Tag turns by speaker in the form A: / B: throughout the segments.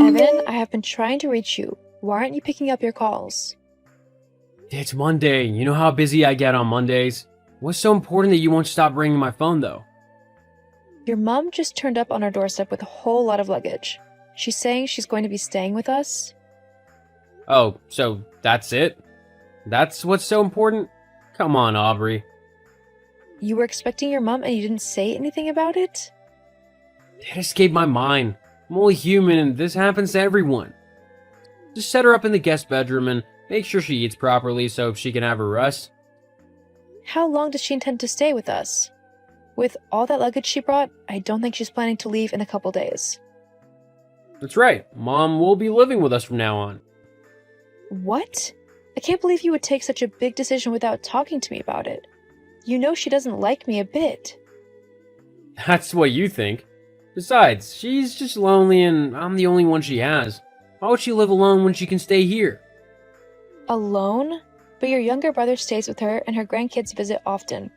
A: Evan, I have been trying to reach you. Why aren't you picking up your calls?
B: It's Monday. You know how busy I get on Mondays? What's so important that you won't stop ringing my phone, though?
A: Your mom just turned up on our doorstep with a whole lot of luggage. She's saying she's going to be staying with us.
B: Oh, so that's it? That's what's so important? Come on, Aubrey.
A: You were expecting your mom and you didn't say anything about it?
B: It escaped my mind. I'm only human and this happens to everyone. Just set her up in the guest bedroom and make sure she eats properly so she can have her rest.
A: How long does she intend to stay with us? With all that luggage she brought, I don't think she's planning to leave in a couple days.
B: That's right. Mom will be living with us from now on.
A: What? I can't believe you would take such a big decision without talking to me about it. You know she doesn't like me a bit.
B: That's what you think. Besides, she's just lonely and I'm the only one she has. Why would she live alone when she can stay here?
A: Alone? But your younger brother stays with her and her grandkids visit often.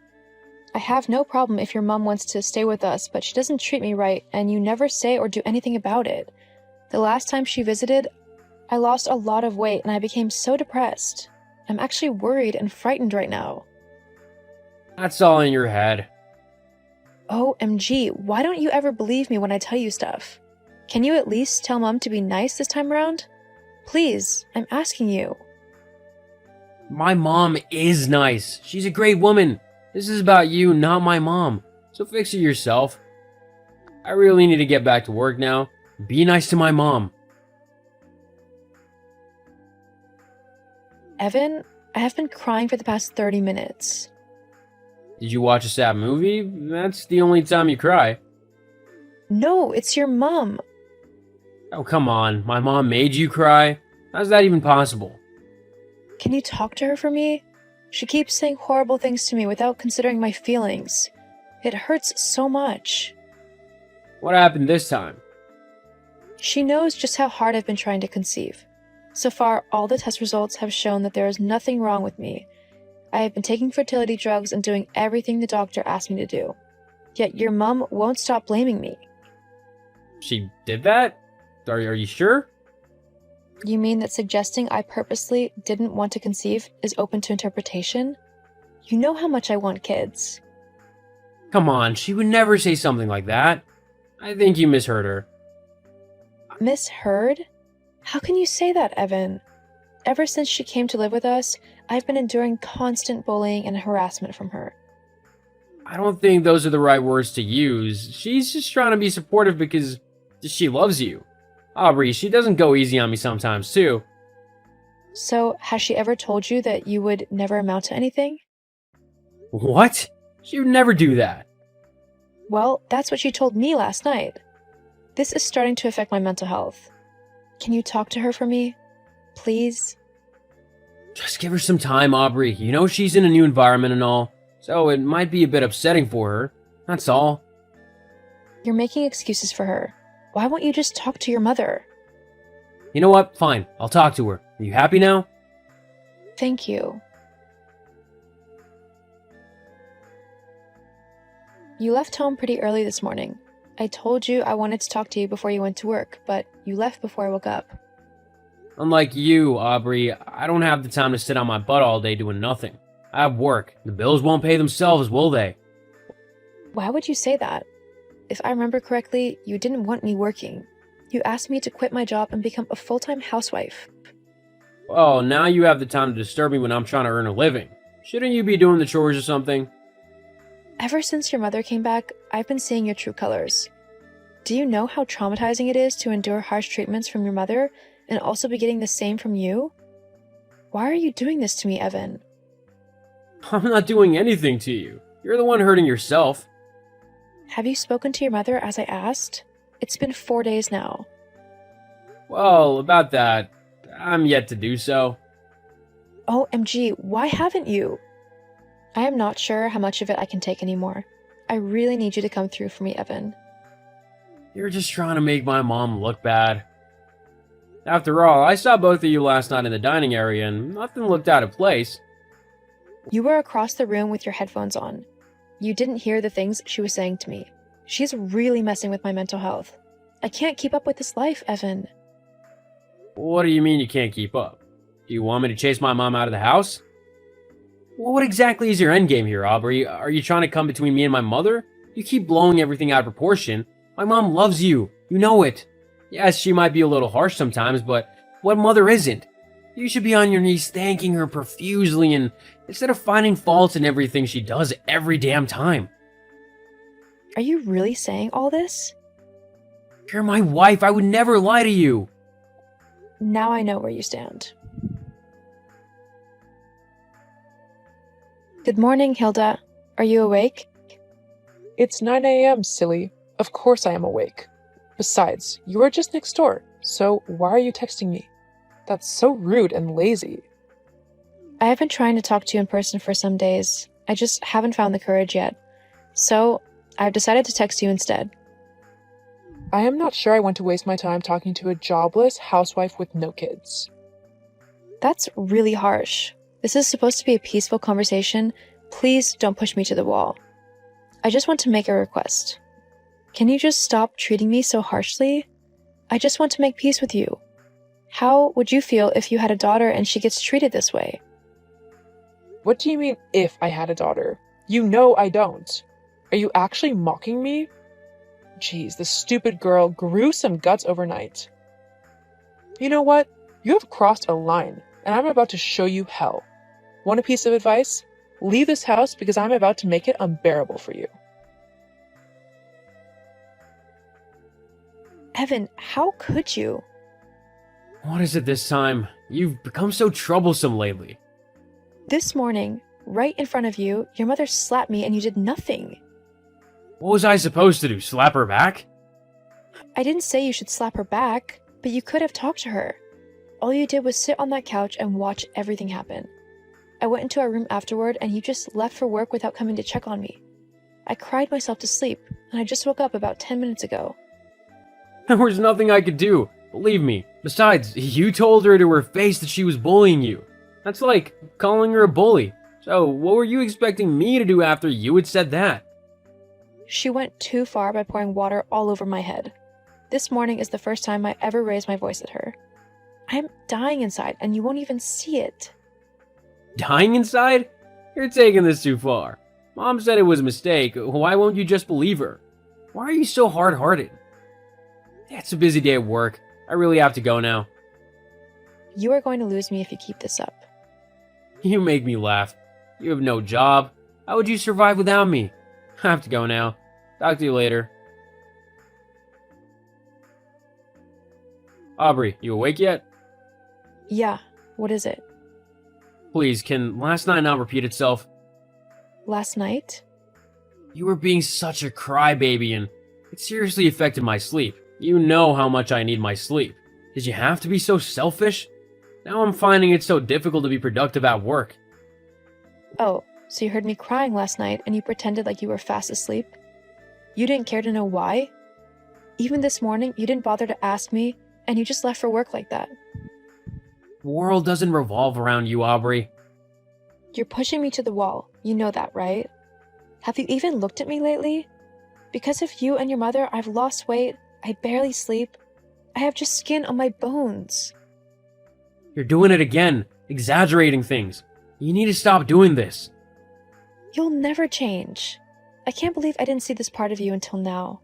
A: I have no problem if your mom wants to stay with us, but she doesn't treat me right and you never say or do anything about it. The last time she visited, I lost a lot of weight and I became so depressed. I'm actually worried and frightened right now.
B: That's all in your head.
A: OMG, why don't you ever believe me when I tell you stuff? Can you at least tell Mom to be nice this time around? Please, I'm asking you.
B: My mom is nice. She's a great woman. This is about you, not my mom. So fix it yourself. I really need to get back to work now. Be nice to my mom.
A: Evan, I have been crying for the past 30 minutes.
B: Did you watch a sad movie? That's the only time you cry.
A: No, it's your mom.
B: Oh, come on. My mom made you cry? How's that even possible?
A: Can you talk to her for me? She keeps saying horrible things to me without considering my feelings. It hurts so much.
B: What happened this time?
A: She knows just how hard I've been trying to conceive. So far, all the test results have shown that there is nothing wrong with me. I have been taking fertility drugs and doing everything the doctor asked me to do. Yet your mom won't stop blaming me.
B: She did that? Are you sure?
A: You mean that suggesting I purposely didn't want to conceive is open to interpretation? You know how much I want kids.
B: Come on, she would never say something like that. I think you misheard her.
A: Misheard? How can you say that, Evan? Ever since she came to live with us, I've been enduring constant bullying and harassment from her.
B: I don't think those are the right words to use. She's just trying to be supportive because she loves you. Aubrey, she doesn't go easy on me sometimes, too.
A: So, has she ever told you that you would never amount to anything?
B: What? She would never do that.
A: Well, that's what she told me last night. This is starting to affect my mental health. Can you talk to her for me? Please?
B: Just give her some time, Aubrey. You know she's in a new environment and all, so it might be a bit upsetting for her. That's all.
A: You're making excuses for her. Why won't you just talk to your mother?
B: You know what? Fine. I'll talk to her. Are you happy now?
A: Thank you. You left home pretty early this morning. I told you I wanted to talk to you before you went to work, but you left before I woke up.
B: Unlike you, Aubrey, I don't have the time to sit on my butt all day doing nothing. I have work. The bills won't pay themselves, will they?
A: Why would you say that? If I remember correctly, you didn't want me working. You asked me to quit my job and become a full-time housewife.
B: Well, now you have the time to disturb me when I'm trying to earn a living. Shouldn't you be doing the chores or something?
A: Ever since your mother came back, I've been seeing your true colors. Do you know how traumatizing it is to endure harsh treatments from your mother and also be getting the same from you? Why are you doing this to me, Evan?
B: I'm not doing anything to you. You're the one hurting yourself.
A: Have you spoken to your mother as I asked? It's been 4 days now.
B: Well, about that, I'm yet to do so.
A: OMG, why haven't you? I am not sure how much of it I can take anymore. I really need you to come through for me, Evan.
B: You're just trying to make my mom look bad. After all, I saw both of you last night in the dining area and nothing looked out of place.
A: You were across the room with your headphones on. You didn't hear the things she was saying to me. She's really messing with my mental health. I can't keep up with this life, Evan.
B: What do you mean you can't keep up? Do you want me to chase my mom out of the house? Well, what exactly is your endgame here, Aubrey? Are you trying to come between me and my mother? You keep blowing everything out of proportion. My mom loves you. You know it. Yes, she might be a little harsh sometimes, but what mother isn't? You should be on your knees thanking her profusely and instead of finding faults in everything she does every damn time.
A: Are you really saying all this?
B: You're my wife. I would never lie to you.
A: Now I know where you stand. Good morning, Hilda. Are you awake?
C: It's 9 a.m., silly. Of course I am awake. Besides, you are just next door, so why are you texting me? That's so rude and lazy.
A: I have been trying to talk to you in person for some days. I just haven't found the courage yet. So, I've decided to text you instead.
C: I am not sure I want to waste my time talking to a jobless housewife with no kids.
A: That's really harsh. This is supposed to be a peaceful conversation. Please don't push me to the wall. I just want to make a request. Can you just stop treating me so harshly? I just want to make peace with you. How would you feel if you had a daughter and she gets treated this way?
C: What do you mean, if I had a daughter? You know I don't. Are you actually mocking me? Jeez, this stupid girl grew some guts overnight. You know what? You have crossed a line, and I'm about to show you hell. Want a piece of advice? Leave this house because I'm about to make it unbearable for you.
A: Evan, how could you?
B: What is it this time? You've become so troublesome lately.
A: This morning, right in front of you, your mother slapped me and you did nothing.
B: What was I supposed to do? Slap her back?
A: I didn't say you should slap her back, but you could have talked to her. All you did was sit on that couch and watch everything happen. I went into our room afterward and you just left for work without coming to check on me. I cried myself to sleep, and I just woke up about 10 minutes ago.
B: There was nothing I could do. Believe me. Besides, you told her to her face that she was bullying you. That's like calling her a bully. So, what were you expecting me to do after you had said that?
A: She went too far by pouring water all over my head. This morning is the first time I ever raised my voice at her. I'm dying inside, and you won't even see it.
B: Dying inside? You're taking this too far. Mom said it was a mistake. Why won't you just believe her? Why are you so hard-hearted? It's a busy day at work. I really have to go now.
A: You are going to lose me if you keep this up.
B: You make me laugh. You have no job. How would you survive without me? I have to go now. Talk to you later. Aubrey, you awake yet?
A: Yeah, what is it?
B: Please, can last night not repeat itself?
A: Last night?
B: You were being such a crybaby and it seriously affected my sleep. You know how much I need my sleep. Did you have to be so selfish? Now I'm finding it so difficult to be productive at work.
A: Oh, so you heard me crying last night and you pretended like you were fast asleep? You didn't care to know why? Even this morning, you didn't bother to ask me, and you just left for work like that.
B: The world doesn't revolve around you, Aubrey.
A: You're pushing me to the wall. You know that, right? Have you even looked at me lately? Because of you and your mother, I've lost weight, I barely sleep. I have just skin on my bones.
B: You're doing it again, exaggerating things. You need to stop doing this.
A: You'll never change. I can't believe I didn't see this part of you until now.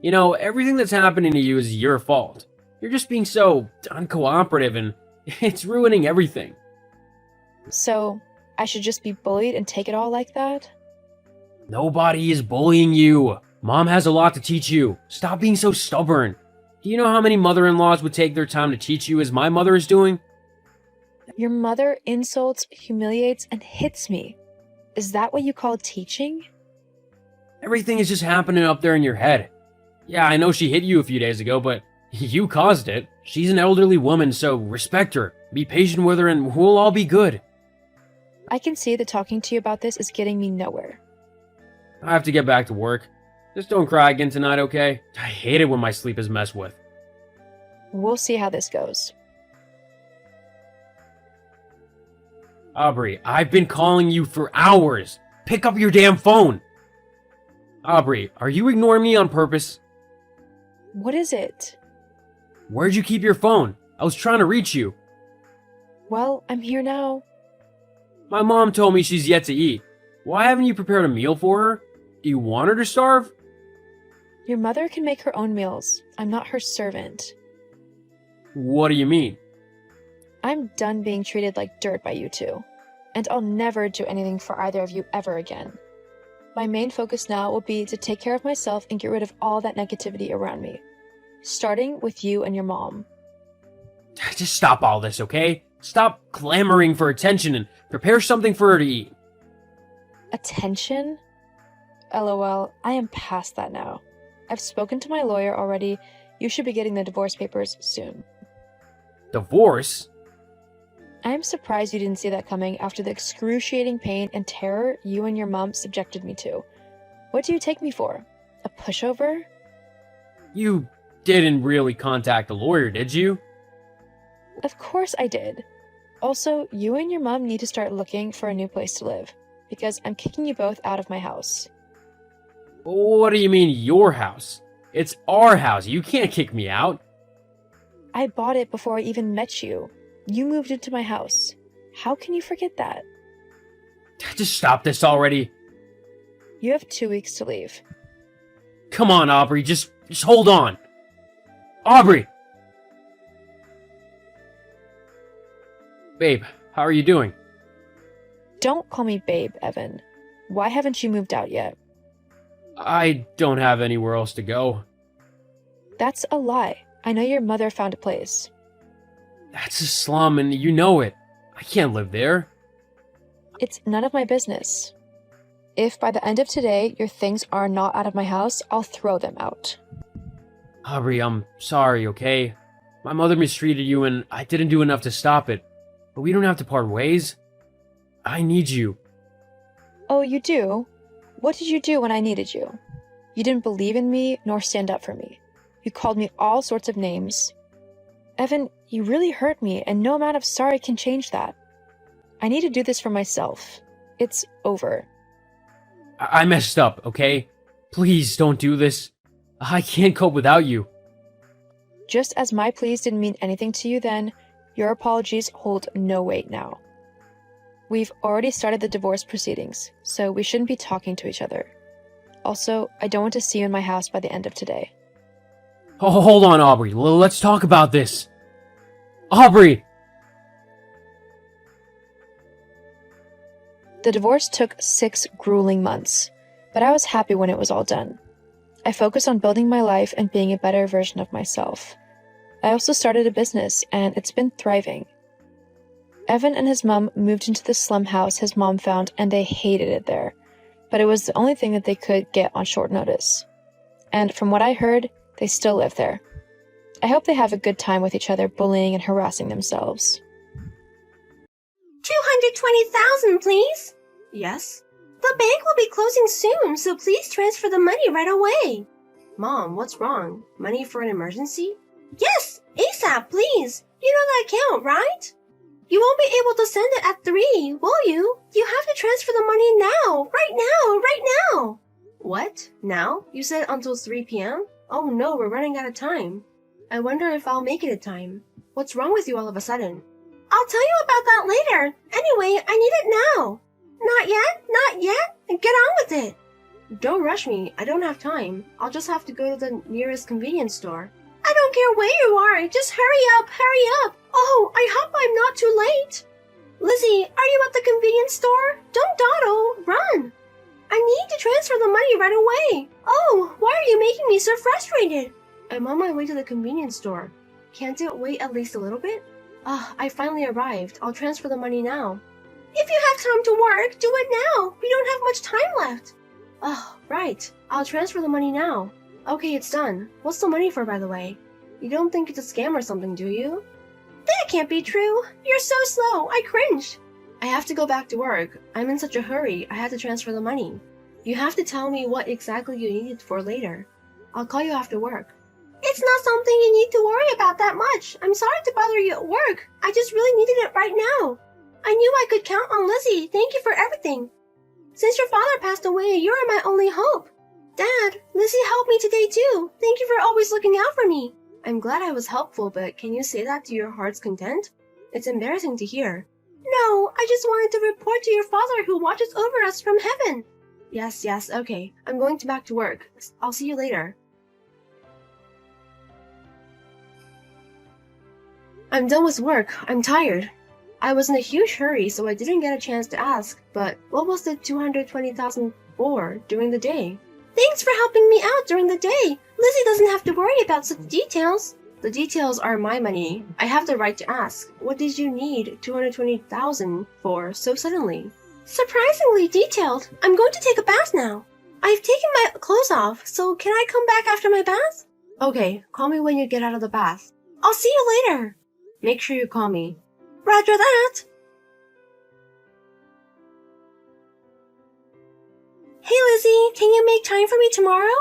B: You know, everything that's happening to you is your fault. You're just being so uncooperative and it's ruining everything.
A: So, I should just be bullied and take it all like that?
B: Nobody is bullying you. Mom has a lot to teach you. Stop being so stubborn. Do you know how many mother-in-laws would take their time to teach you as my mother is doing?
A: Your mother insults, humiliates, and hits me. Is that what you call teaching?
B: Everything is just happening up there in your head. Yeah, I know she hit you a few days ago, but you caused it. She's an elderly woman, so respect her. Be patient with her and we'll all be good.
A: I can see that talking to you about this is getting me nowhere.
B: I have to get back to work. Just don't cry again tonight, okay? I hate it when my sleep is messed with.
A: We'll see how this goes.
B: Aubrey, I've been calling you for hours. Pick up your damn phone. Aubrey, are you ignoring me on purpose?
A: What is it?
B: Where'd you keep your phone? I was trying to reach you.
A: Well, I'm here now.
B: My mom told me she's yet to eat. Why haven't you prepared a meal for her? Do you want her to starve?
A: Your mother can make her own meals. I'm not her servant.
B: What do you mean?
A: I'm done being treated like dirt by you two, and I'll never do anything for either of you ever again. My main focus now will be to take care of myself and get rid of all that negativity around me, starting with you and your mom.
B: Just stop all this, okay? Stop clamoring for attention and prepare something for her to eat.
A: Attention? LOL, I am past that now. I've spoken to my lawyer already. You should be getting the divorce papers soon.
B: Divorce?
A: I am surprised you didn't see that coming after the excruciating pain and terror you and your mom subjected me to. What do you take me for? A pushover?
B: You didn't really contact a lawyer, did you?
A: Of course I did. Also, you and your mom need to start looking for a new place to live, because I'm kicking you both out of my house.
B: What do you mean, your house? It's our house. You can't kick me out.
A: I bought it before I even met you. You moved into my house. How can you forget that?
B: Just stop this already.
A: You have 2 weeks to leave.
B: Come on, Aubrey. Just hold on. Aubrey! Babe, how are you doing?
A: Don't call me babe, Evan. Why haven't you moved out yet?
B: I don't have anywhere else to go.
A: That's a lie. I know your mother found a place.
B: That's a slum and you know it. I can't live there.
A: It's none of my business. If by the end of today your things are not out of my house, I'll throw them out.
B: Aubrey, I'm sorry, okay? My mother mistreated you and I didn't do enough to stop it. But we don't have to part ways. I need you.
A: Oh, you do? What did you do when I needed you? You didn't believe in me nor stand up for me. You called me all sorts of names. Evan, you really hurt me, and no amount of sorry can change that. I need to do this for myself. It's over.
B: I messed up, okay? Please don't do this. I can't cope without you.
A: Just as my pleas didn't mean anything to you then, your apologies hold no weight now. We've already started the divorce proceedings, so we shouldn't be talking to each other. Also, I don't want to see you in my house by the end of today.
B: Oh, hold on, Aubrey. Let's talk about this. Aubrey!
A: The divorce took 6 grueling months, but I was happy when it was all done. I focused on building my life and being a better version of myself. I also started a business, and it's been thriving. Evan and his mom moved into the slum house his mom found, and they hated it there, but it was the only thing that they could get on short notice. And from what I heard, they still live there. I hope they have a good time with each other, bullying and harassing themselves.
D: 220,000, please. Yes? The bank will be closing soon, so please transfer the money right away. Mom, what's wrong? Money for an emergency? Yes! ASAP, please! You know that account, right? You won't be able to send it at 3, will you? You have to transfer the money now! Right now! Right now! What? Now? You said until 3 p.m.? Oh no, we're running out of time. I wonder if I'll make it in time. What's wrong with you all of a sudden? I'll tell you about that later. Anyway, I need it now. Not yet? Not yet? Get on with it. Don't rush me. I don't have time. I'll just have to go to the nearest convenience store. I don't care where you are. Just hurry up, hurry up. Oh, I hope I'm not too late. Lizzie, are you at the convenience store? Don't dawdle. Run. I need to transfer the money right away. Oh, why are you making me so frustrated? I'm on my way to the convenience store. Can't it wait at least a little bit? I finally arrived. I'll transfer the money now. If you have time to work, do it now. We don't have much time left. Oh, right. I'll transfer the money now. Okay, it's done. What's the money for, by the way? You don't think it's a scam or something, do you? That can't be true. You're so slow. I cringed. I have to go back to work. I'm in such a hurry. I had to transfer the money. You have to tell me what exactly you need it for later. I'll call you after work. It's not something you need to worry about that much. I'm sorry to bother you at work. I just really needed it right now. I knew I could count on Lizzie. Thank you for everything. Since your father passed away, you are my only hope. Dad, Lizzie helped me today too. Thank you for always looking out for me. I'm glad I was helpful, but can you say that to your heart's content? It's embarrassing to hear. No, I just wanted to report to your father who watches over us from heaven. Yes, okay. I'm going back to work. I'll see you later. I'm done with work. I'm tired. I was in a huge hurry, so I didn't get a chance to ask, but what was the 220,000 for during the day? Thanks for helping me out during the day. Lizzie doesn't have to worry about such details. The details are my money. I have the right to ask. What did you need 220,000 for so suddenly? Surprisingly detailed. I'm going to take a bath now. I've taken my clothes off, so can I come back after my bath? Okay, call me when you get out of the bath. I'll see you later. Make sure you call me. Roger that. Hey Lizzie, can you make time for me tomorrow?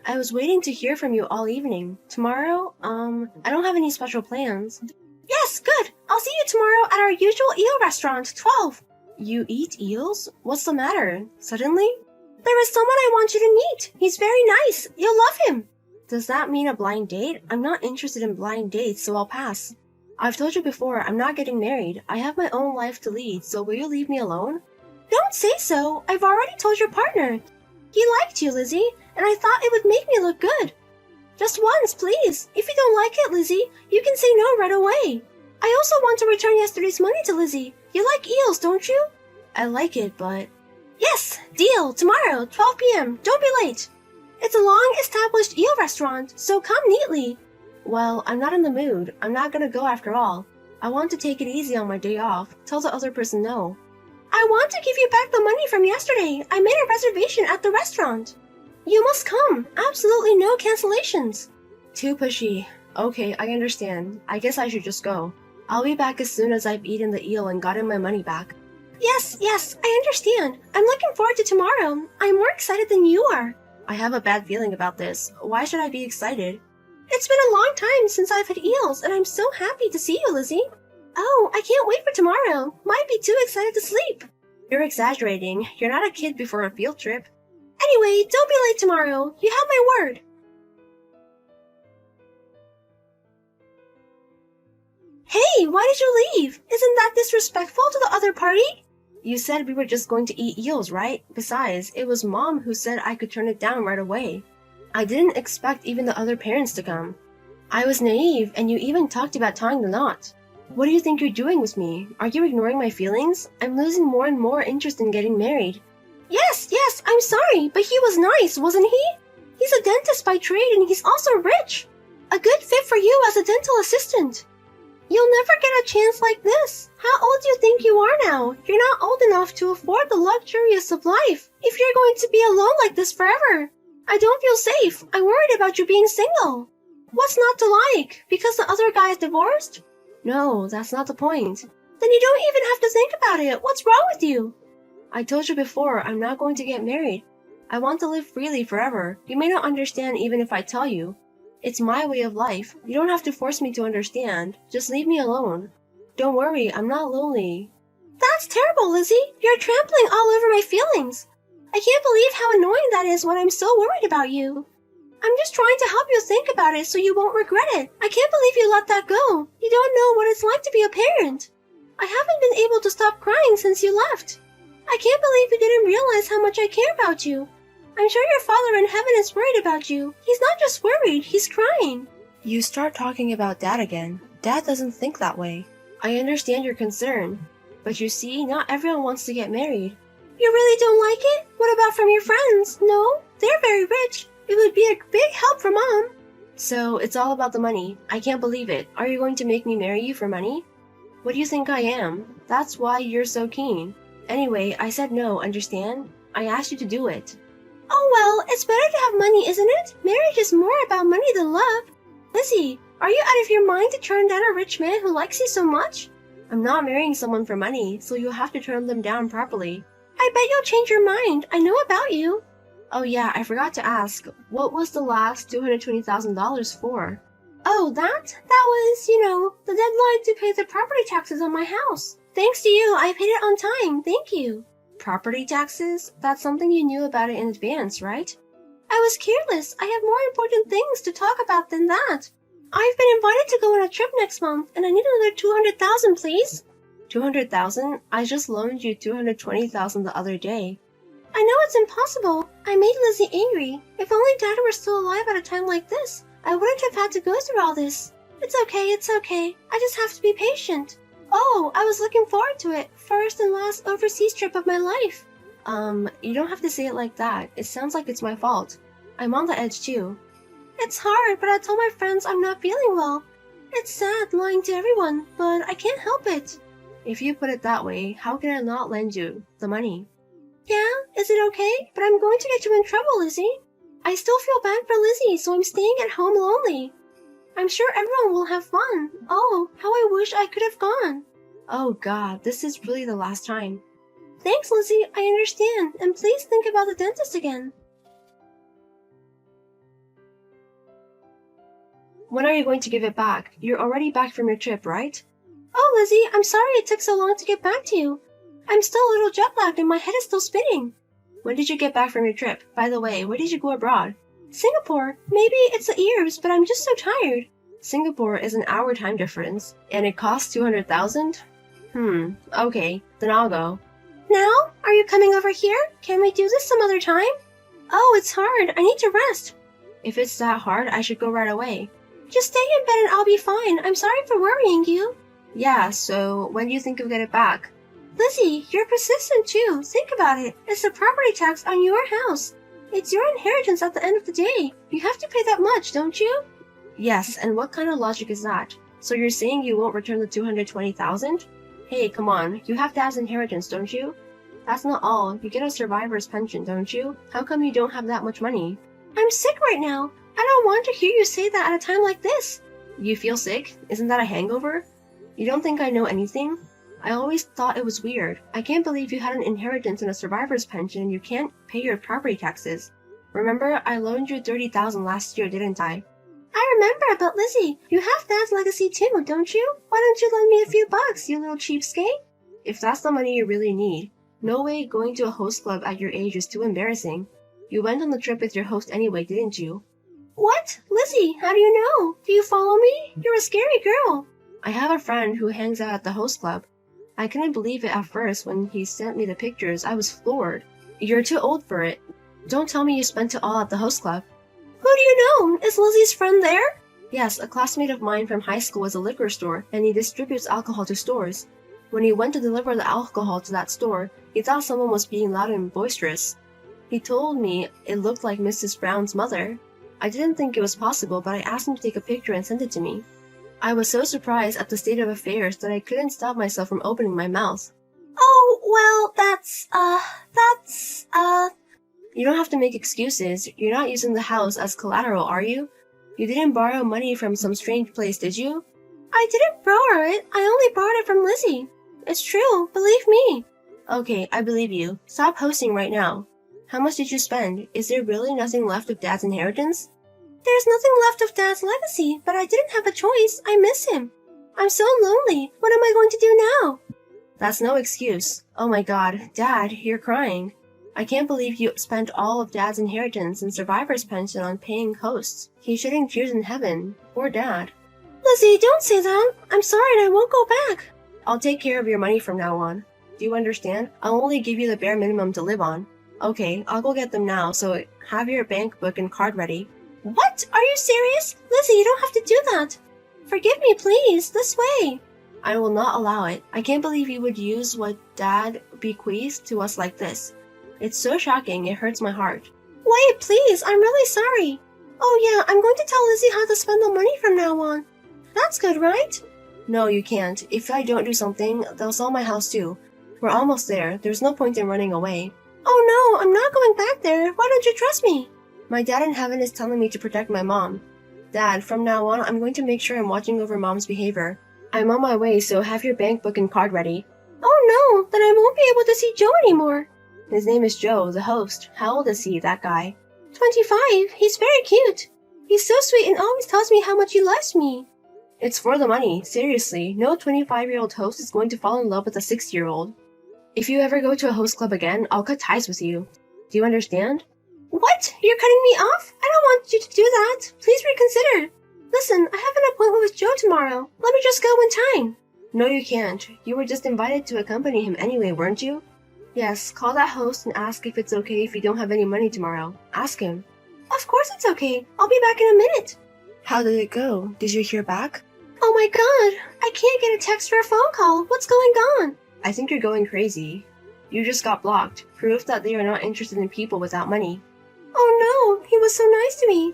D: I was waiting to hear from you all evening. Tomorrow, I don't have any special plans. Yes, good. I'll see you tomorrow at our usual eel restaurant, 12. You eat eels? What's the matter? Suddenly? There is someone I want you to meet. He's very nice. You'll love him. Does that mean a blind date? I'm not interested in blind dates, so I'll pass. I've told you before, I'm not getting married. I have my own life to lead, so will you leave me alone? Don't say so. I've already told your partner. He liked you, Lizzie, and I thought it would make me look good. Just once, please. If you don't like it, Lizzie, you can say no right away. I also want to return yesterday's money to Lizzie. You like eels, don't you? I like it, but... Yes, deal. Tomorrow, 12 p.m. Don't be late. It's a long-established eel restaurant, so come neatly. Well, I'm not in the mood. I'm not gonna go after all. I want to take it easy on my day off. Tell the other person no. I want to give you back the money from yesterday. I made a reservation at the restaurant. You must come. Absolutely no cancellations. Too pushy. Okay, I understand. I guess I should just go. I'll be back as soon as I've eaten the eel and gotten my money back. Yes, I understand. I'm looking forward to tomorrow. I'm more excited than you are. I have a bad feeling about this. Why should I be excited? It's been a long time since I've had eels, and I'm so happy to see you, Lizzie. Oh, I can't wait for tomorrow. Might be too excited to sleep. You're exaggerating. You're not a kid before a field trip. Anyway, don't be late tomorrow. You have my word. Hey, why did you leave? Isn't that disrespectful to the other party? You said we were just going to eat eels, right? Besides, it was Mom who said I could turn it down right away. I didn't expect even the other parents to come. I was naive, and you even talked about tying the knot. What do you think you're doing with me? Are you ignoring my feelings? I'm losing more and more interest in getting married. Yes, I'm sorry, but he was nice, wasn't he? He's a dentist by trade and he's also rich. A good fit for you as a dental assistant. You'll never get a chance like this. How old do you think you are now? You're not old enough to afford the luxuries of life if you're going to be alone like this forever. I don't feel safe. I'm worried about you being single. What's not to like? Because the other guy is divorced? No, that's not the point. Then you don't even have to think about it. What's wrong with you? I told you before, I'm not going to get married. I want to live freely forever. You may not understand even if I tell you. It's my way of life. You don't have to force me to understand. Just leave me alone. Don't worry, I'm not lonely. That's terrible, Lizzie. You're trampling all over my feelings. I can't believe how annoying that is when I'm so worried about you. I'm just trying to help you think about it so you won't regret it. I can't believe you let that go. You don't know what it's like to be a parent. I haven't been able to stop crying since you left. I can't believe you didn't realize how much I care about you. I'm sure your father in heaven is worried about you. He's not just worried, he's crying. You start talking about Dad again. Dad doesn't think that way. I understand your concern. But you see, not everyone wants to get married. You really don't like it? What about from your friends? No? They're very rich. It would be a big help for Mom. So, it's all about the money. I can't believe it. Are you going to make me marry you for money? What do you think I am? That's why you're so keen. Anyway, I said no, understand? I asked you to do it. Oh well, it's better to have money, isn't it? Marriage is more about money than love. Lizzie, are you out of your mind to turn down a rich man who likes you so much? I'm not marrying someone for money, so you'll have to turn them down properly. I bet you'll change your mind. I know about you. Oh yeah, I forgot to ask. What was the last $220,000 for? Oh, that was, the deadline to pay the property taxes on my house. Thanks to you, I paid it on time. Thank you. Property taxes? That's something you knew about it in advance, right? I was careless. I have more important things to talk about than that. I've been invited to go on a trip next month, and I need another 200,000, please. 200,000? I just loaned you 220,000 the other day. I know it's impossible. I made Lizzie angry. If only Dad were still alive at a time like this, I wouldn't have had to go through all this. It's okay. I just have to be patient. Oh, I was looking forward to it. First and last overseas trip of my life. You don't have to say it like that. It sounds like it's my fault. I'm on the edge too. It's hard, but I told my friends I'm not feeling well. It's sad lying to everyone, but I can't help it. If you put it that way, how can I not lend you the money? Yeah, is it okay? But I'm going to get you in trouble, Lizzie. I still feel bad for Lizzie, so I'm staying at home lonely. I'm sure everyone will have fun. Oh, how I wish I could have gone. Oh God, this is really the last time. Thanks, Lizzie, I understand, and please think about the dentist again. When are you going to give it back? You're already back from your trip, right? Oh, Lizzie, I'm sorry it took so long to get back to you. I'm still a little jet-lagged and my head is still spinning. When did you get back from your trip? By the way, where did you go abroad? Singapore. Maybe it's the ears, but I'm just so tired. Singapore is an hour time difference, and it costs 200,000? Okay, then I'll go. Now? Are you coming over here? Can we do this some other time? Oh, it's hard. I need to rest. If it's that hard, I should go right away. Just stay in bed and I'll be fine. I'm sorry for worrying you. Yeah, so when do you think of getting it back? Lizzie, you're persistent too. Think about it. It's the property tax on your house. It's your inheritance at the end of the day. You have to pay that much, don't you? Yes, and what kind of logic is that? So you're saying you won't return the 220,000? Hey, come on. You have Dad's inheritance, don't you? That's not all. You get a survivor's pension, don't you? How come you don't have that much money? I'm sick right now. I don't want to hear you say that at a time like this. You feel sick? Isn't that a hangover? You don't think I know anything? I always thought it was weird. I can't believe you had an inheritance and a survivor's pension and you can't pay your property taxes. Remember, I loaned you 30,000 last year, didn't I? I remember, but Lizzie, you have Dad's legacy too, don't you? Why don't you lend me a few bucks, you little cheapskate? If that's the money you really need, no way going to a host club at your age is too embarrassing. You went on the trip with your host anyway, didn't you? What? Lizzie, how do you know? Do you follow me? You're a scary girl. I have a friend who hangs out at the host club. I couldn't believe it at first when he sent me the pictures. I was floored. You're too old for it. Don't tell me you spent it all at the host club. Who do you know? Is Lizzie's friend there? Yes, a classmate of mine from high school has a liquor store, and he distributes alcohol to stores. When he went to deliver the alcohol to that store, he thought someone was being loud and boisterous. He told me it looked like Mrs. Brown's mother. I didn't think it was possible, but I asked him to take a picture and send it to me. I was so surprised at the state of affairs that I couldn't stop myself from opening my mouth. Oh, well, that's. You don't have to make excuses. You're not using the house as collateral, are you? You didn't borrow money from some strange place, did you? I didn't borrow it. I only borrowed it from Lizzie. It's true. Believe me. Okay, I believe you. Stop hosting right now. How much did you spend? Is there really nothing left of Dad's inheritance? There's nothing left of Dad's legacy, but I didn't have a choice. I miss him. I'm so lonely. What am I going to do now? That's no excuse. Oh my God, Dad, you're crying. I can't believe you spent all of Dad's inheritance and survivor's pension on paying hosts. He shouldn't cheers in heaven. Poor Dad. Lizzie, don't say that. I'm sorry and I won't go back. I'll take care of your money from now on. Do you understand? I'll only give you the bare minimum to live on. Okay, I'll go get them now, so have your bank book and card ready. What? Are you serious? Lizzie, you don't have to do that. Forgive me, please. This way. I will not allow it. I can't believe you would use what Dad bequeathed to us like this. It's so shocking, it hurts my heart. Wait, please, I'm really sorry. Oh yeah, I'm going to tell Lizzie how to spend the money from now on. That's good, right? No, you can't. If I don't do something, they'll sell my house too. We're almost there. There's no point in running away. Oh no, I'm not going back there. Why don't you trust me? My dad in heaven is telling me to protect my mom. Dad, from now on, I'm going to make sure I'm watching over Mom's behavior. I'm on my way, so have your bank book and card ready. Oh no, then I won't be able to see Joe anymore. His name is Joe, the host. How old is he, that guy? 25. He's very cute. He's so sweet and always tells me how much he loves me. It's for the money. Seriously, no 25-year-old host is going to fall in love with a 60-year-old. If you ever go to a host club again, I'll cut ties with you. Do you understand? What? You're cutting me off? I don't want you to do that. Please reconsider. Listen, I have an appointment with Joe tomorrow. Let me just go in time. No, you can't. You were just invited to accompany him anyway, weren't you? Yes, call that host and ask if it's okay if you don't have any money tomorrow. Ask him. Of course it's okay. I'll be back in a minute. How did it go? Did you hear back? Oh my god, I can't get a text or a phone call. What's going on? I think you're going crazy. You just got blocked. Proof that they are not interested in people without money. Oh no, he was so nice to me.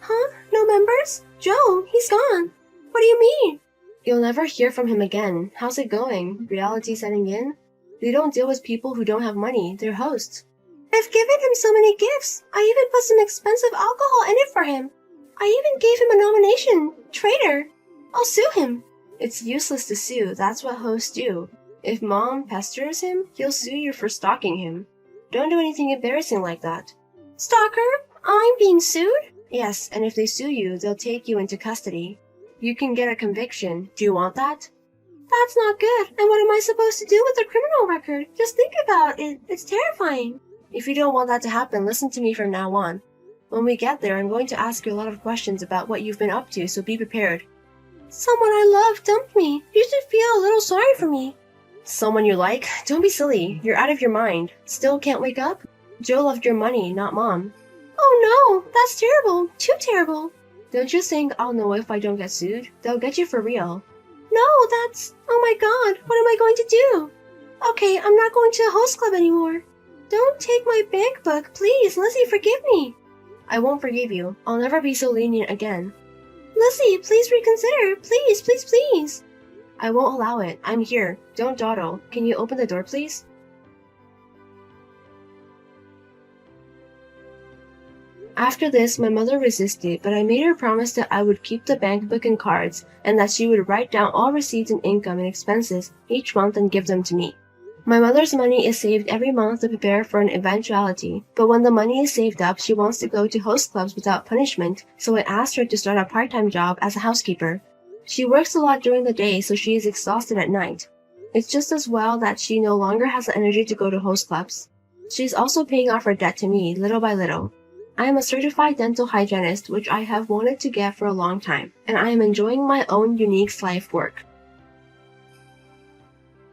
D: Huh? No members? Joe, he's gone. What do you mean? You'll never hear from him again. How's it going? Reality setting in? They don't deal with people who don't have money. They're hosts. I've given him so many gifts. I even put some expensive alcohol in it for him. I even gave him a nomination. Traitor. I'll sue him. It's useless to sue. That's what hosts do. If Mom pesters him, he'll sue you for stalking him. Don't do anything embarrassing like that. Stalker? I'm being sued? Yes, and if they sue you, they'll take you into custody. You can get a conviction. Do you want that? That's not good. And what am I supposed to do with a criminal record? Just think about it. It's terrifying. If you don't want that to happen, listen to me from now on. When we get there, I'm going to ask you a lot of questions about what you've been up to, so be prepared. Someone I love dumped me. You should feel a little sorry for me. Someone you like? Don't be silly. You're out of your mind. Still can't wake up? Joe loved your money, not Mom. Oh no, that's terrible. Too terrible. Don't you think I'll know if I don't get sued? They'll get you for real. No, that's... Oh my god, what am I going to do? Okay, I'm not going to the host club anymore. Don't take my bank book, please. Lizzie, forgive me. I won't forgive you. I'll never be so lenient again. Lizzie, please reconsider. Please, please, please. I won't allow it. I'm here. Don't dawdle. Can you open the door, please? After this, my mother resisted, but I made her promise that I would keep the bank book and cards, and that she would write down all receipts and income and expenses each month and give them to me. My mother's money is saved every month to prepare for an eventuality, but when the money is saved up, she wants to go to host clubs without punishment, so I asked her to start a part-time job as a housekeeper. She works a lot during the day, so she is exhausted at night. It's just as well that she no longer has the energy to go to host clubs. She's also paying off her debt to me, little by little. I am a certified dental hygienist, which I have wanted to get for a long time, and I am enjoying my own unique life work.